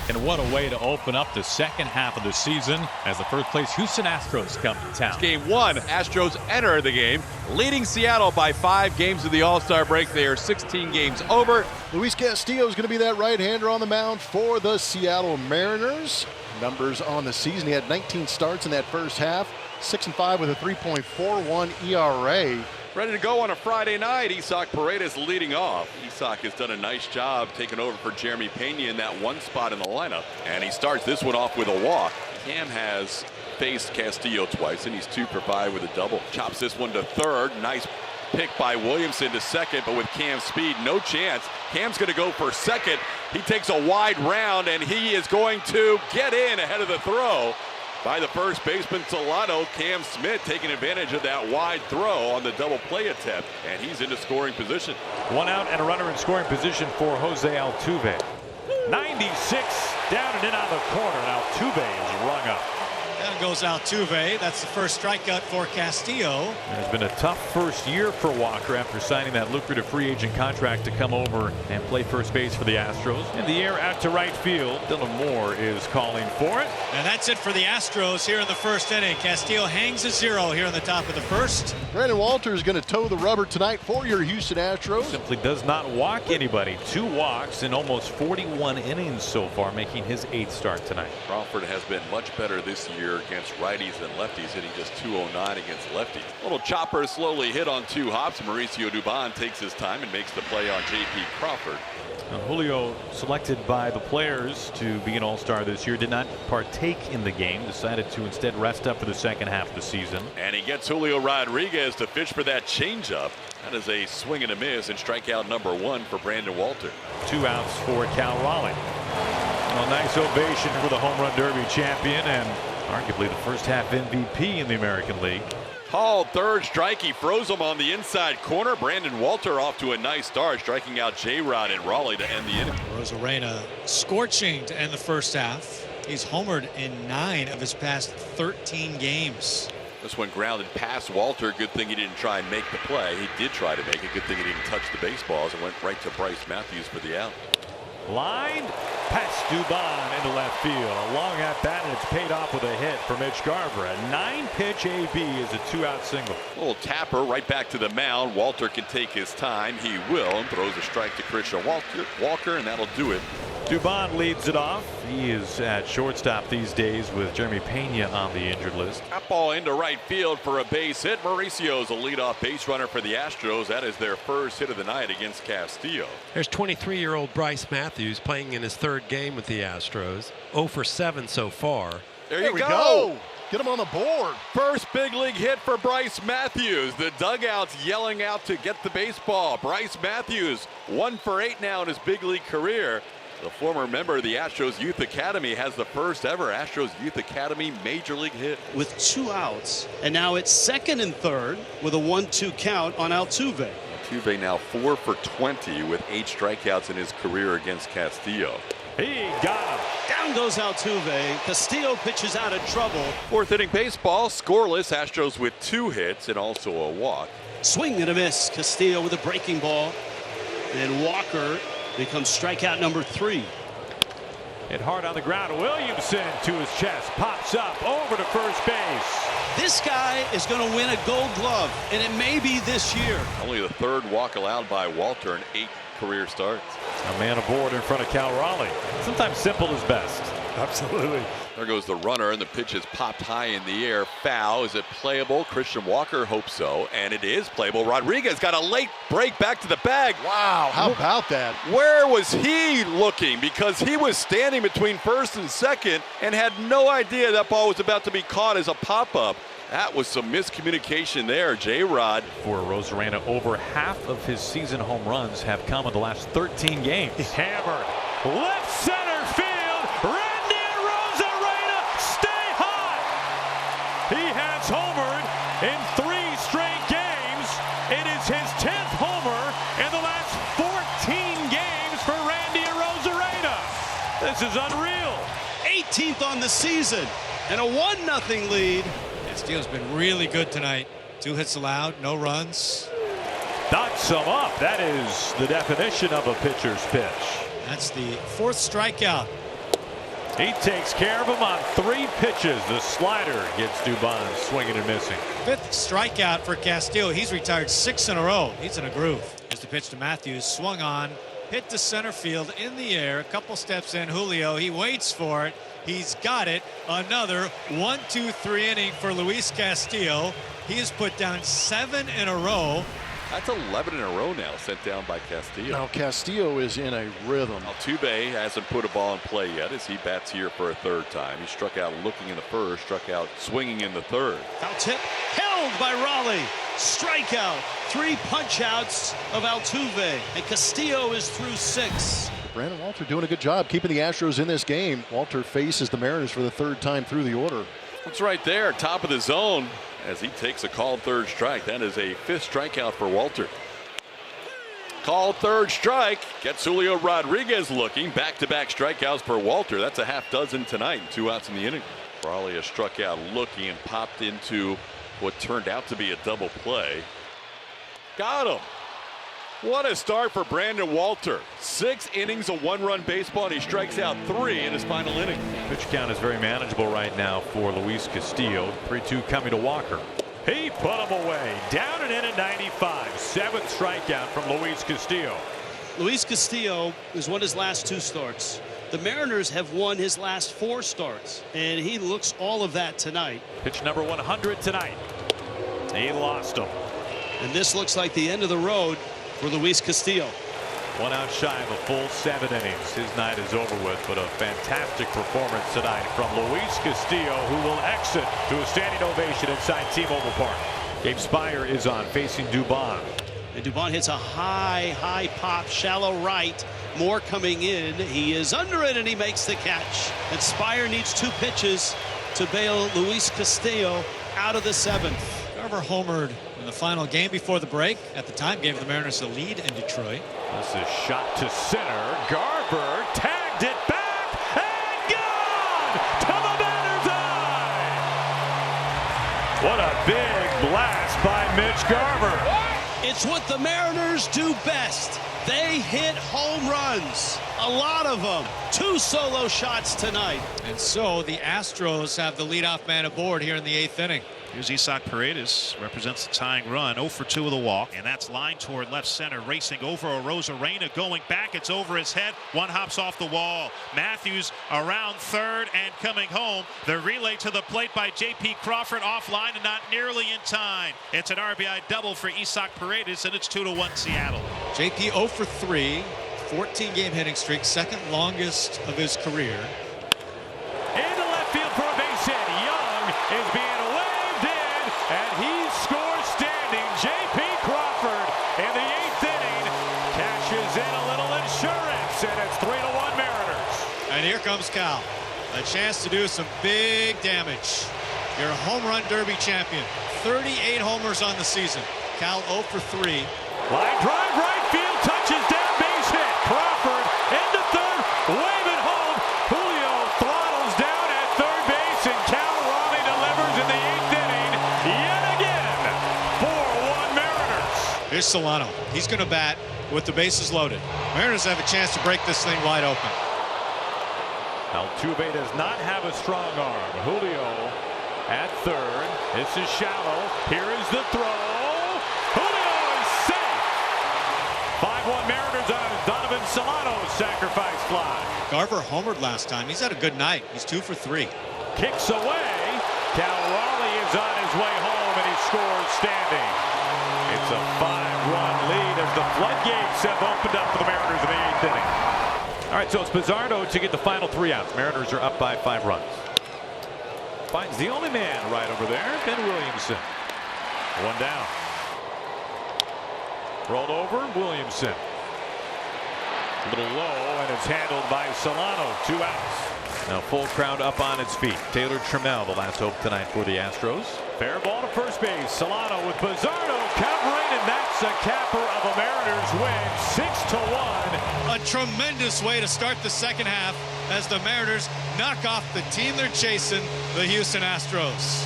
And what a way to open up the second half of the season as the first place Houston Astros come to town. Game 1, Astros enter the game, leading Seattle by 5 games of the All-Star break. They are 16 games over. Luis Castillo is going to be that right-hander on the mound for the Seattle Mariners. Numbers on the season, he had 19 starts in that first half, 6-5 with a 3.41 ERA. Ready to go on a Friday night. Isaac Paredes leading off. Isaac has done a nice job taking over for Jeremy Pena in that one spot in the lineup. And he starts this one off with a walk. Cam has faced Castillo twice, and he's 2 for 5 with a double. Chops this one to third. Nice pick by Williamson to second, but with Cam's speed, no chance. Cam's going to go for second. He takes a wide round, and he is going to get in ahead of the throw by the first baseman Solano. Cam Smith taking advantage of that wide throw on the double play attempt, and he's into scoring position. 1 out and a runner in scoring position for Jose Altuve. 96 down and in on the corner, and Altuve is rung up. Down goes Altuve. That's the first strikeout for Castillo. It's been a tough first year for Walker after signing that lucrative free agent contract to come over and play first base for the Astros. In the air out to right field, Dylan Moore is calling for it. And that's it for the Astros here in the first inning. Castillo hangs a 0 here in the top of the first. Brandon Walter is going to toe the rubber tonight for your Houston Astros. Simply does not walk anybody. 2 walks in almost 41 innings so far, making his 8th start tonight. Crawford has been much better this year against righties and lefties, hitting just 209 against lefties. Little chopper slowly hit on 2 hops. Mauricio Dubon takes his time and makes the play on J.P. Crawford. Now, Julio, selected by the players to be an all-star this year, did not partake in the game, decided to instead rest up for the second half of the season. And he gets Julio Rodriguez to fish for that changeup. That is a swing and a miss, and strikeout number 1 for Brandon Walter. 2 outs for Cal Raleigh. A nice ovation for the home run derby champion and arguably the first half MVP in the American League. Hall, third strike. He froze him on the inside corner. Brandon Walter off to a nice start, striking out J-Rod and Raleigh to end the inning. Arozarena scorching to end the first half. He's homered in 9 of his past 13 games. This one grounded past Walter. Good thing he didn't try and make the play. He did try to make it. Good thing he didn't touch the baseballs and went right to Bryce Matthews for the out. Lined past Dubon into left field. A long at bat, and it's paid off with a hit for Mitch Garver. A 9-pitch AB is a 2-out single. Little tapper right back to the mound. Walter can take his time. He will, and throws a strike to Christian Walker, and that'll do it. Dubon leads it off. He is at shortstop these days with Jeremy Pena on the injured list. That ball into right field for a base hit. Mauricio's a leadoff base runner for the Astros. That is their first hit of the night against Castillo. There's 23-year-old Bryce Matthews playing in his 3rd game with the Astros. 0 for 7 so far. There we go. Get him on the board. First big league hit for Bryce Matthews. The dugout's yelling out to get the baseball. Bryce Matthews 1 for 8 now in his big league career. The former member of the Astros Youth Academy has the first ever Astros Youth Academy major league hit. With 2 outs, and now it's 2nd and 3rd with a 1-2 count on Altuve. Altuve now 4 for 20 with 8 strikeouts in his career against Castillo. He got him. Down goes Altuve. Castillo pitches out of trouble. 4th inning baseball, scoreless. Astros with 2 hits and also a walk. Swing and a miss. Castillo with a breaking ball. And Walker becomes strikeout number 3. Hit hard on the ground. Williamson to his chest. Pops up over to first base. This guy is going to win a Gold Glove, and it may be this year. Only the 3rd walk allowed by Walter in 8 career starts. A man aboard in front of Cal Raleigh. Sometimes simple is best. Absolutely. There goes the runner, and the pitch is popped high in the air. Foul. Is it playable? Christian Walker hopes so, and it is playable. Rodriguez got a late break back to the bag. Wow, how about that? Where was he looking? Because he was standing between first and second and had no idea that ball was about to be caught as a pop-up. That was some miscommunication there, J-Rod. For Arozarena, over half of his season home runs have come in the last 13 games. Hammered. Left center field. Randy Arozarena, stay hot. He has homered in 3 straight games. It is his 10th homer in the last 14 games for Randy Arozarena. This is unreal. 18th on the season, and a 1-0 lead. Castillo's been really good tonight. 2 hits allowed, no runs. Knocks him up. That is the definition of a pitcher's pitch. That's the 4th strikeout He takes care of him on 3 pitches. The slider gets Dubon swinging and missing. 5th strikeout for Castillo. He's retired 6 in a row. He's in a groove. Here's the pitch to Matthews. Swung on. Hit to center field in the air. A couple steps in. Julio. He waits for it. He's got it. Another 1-2-3 inning for Luis Castillo. He has put down 7 in a row. That's 11 in a row now sent down by Castillo. Now Castillo is in a rhythm. Altuve hasn't put a ball in play yet as he bats here for a 3rd time. He struck out looking in the 1st, struck out swinging in the 3rd. Foul tip held by Raleigh. Strikeout. 3 punch outs of Altuve, and Castillo is through 6. Brandon Walter doing a good job keeping the Astros in this game. Walter faces the Mariners for the 3rd time through the order. It's right there, top of the zone, as he takes a called 3rd strike. That is a 5th strikeout for Walter. Called 3rd strike gets Julio Rodriguez looking. Back-to-back strikeouts for Walter. That's a half dozen tonight. 2 outs in the inning. Raleigh has struck out looking and popped into what turned out to be a double play. Got him. What a start for Brandon Walter. 6 innings of 1-run baseball, and he strikes out 3 in his final inning. Pitch count is very manageable right now for Luis Castillo. 3-2 coming to Walker. He put him away. Down and in at 95. 7th strikeout from Luis Castillo. Luis Castillo has won his last 2 starts. The Mariners have won his last 4 starts, and he looks all of that tonight. Pitch number 100 tonight. He lost him. And this looks like the end of the road for Luis Castillo. 1 out shy of a full 7 innings. His night is over with, but a fantastic performance tonight from Luis Castillo, who will exit to a standing ovation inside T-Mobile Park. Gabe Spire is on, facing Dubon. And Dubon hits a high pop, shallow right. More coming in. He is under it, and he makes the catch. And Spire needs 2 pitches to bail Luis Castillo out of the 7th. Garver homered in the final game before the break. At the time, gave the Mariners a lead in Detroit. This is shot to center. Garver tagged it back and gone to the batter's eye. What a big blast by Mitch Garver. It's what the Mariners do best. They hit home runs. A lot of them. 2 solo shots tonight. And so the Astros have the leadoff man aboard here in the 8th inning. Here's Isaac Paredes, represents the tying run, 0 for 2 with a walk, and that's line toward left center, racing over Arozarena, going back, it's over his head, 1 hops off the wall. Matthews around 3rd and coming home. The relay to the plate by J.P. Crawford offline and not nearly in time. It's an RBI double for Isaac Paredes, and it's 2-1 Seattle. J.P. 0 for 3, 14-game hitting streak, 2nd longest of his career. Into left field for a base hit. Young is being and he scores standing. J.P. Crawford in the 8th inning cashes in a little insurance, and it's 3-1 Mariners. And here comes Cal. A chance to do some big damage. Your home run derby champion. 38 homers on the season. Cal 0 for 3. Line drive right field, touches down, base hit. Crawford into 3rd, waving home. Julio throttles down at 3rd base, and Cal Raleigh delivers in the 8th inning. Here's Solano. He's going to bat with the bases loaded. Mariners have a chance to break this thing wide open. Altuve does not have a strong arm. Julio at 3rd. This is shallow. Here is the throw. Julio is safe. 5-1 Mariners on Donovan Solano's sacrifice fly. Garver homered last time. He's had a good night. He's 2 for 3. Kicks away. Cal Raleigh is on his way home, and he scores standing. It's a 5-run lead as the floodgates have opened up for the Mariners in the 8th inning. All right, so it's Pizarro to get the final 3 outs. Mariners are up by 5 runs. Finds the only man right over there, Ben Williamson. 1 down. Rolled over, Williamson. A little low, and it's handled by Solano. 2 outs. Now full crowd up on its feet. Taylor Trammell, the last hope tonight for the Astros. Fair ball to first base. Solano with Pizarro covering, and that's a capper of a Mariners win. 6-1. A tremendous way to start the 2nd half as the Mariners knock off the team they're chasing, the Houston Astros.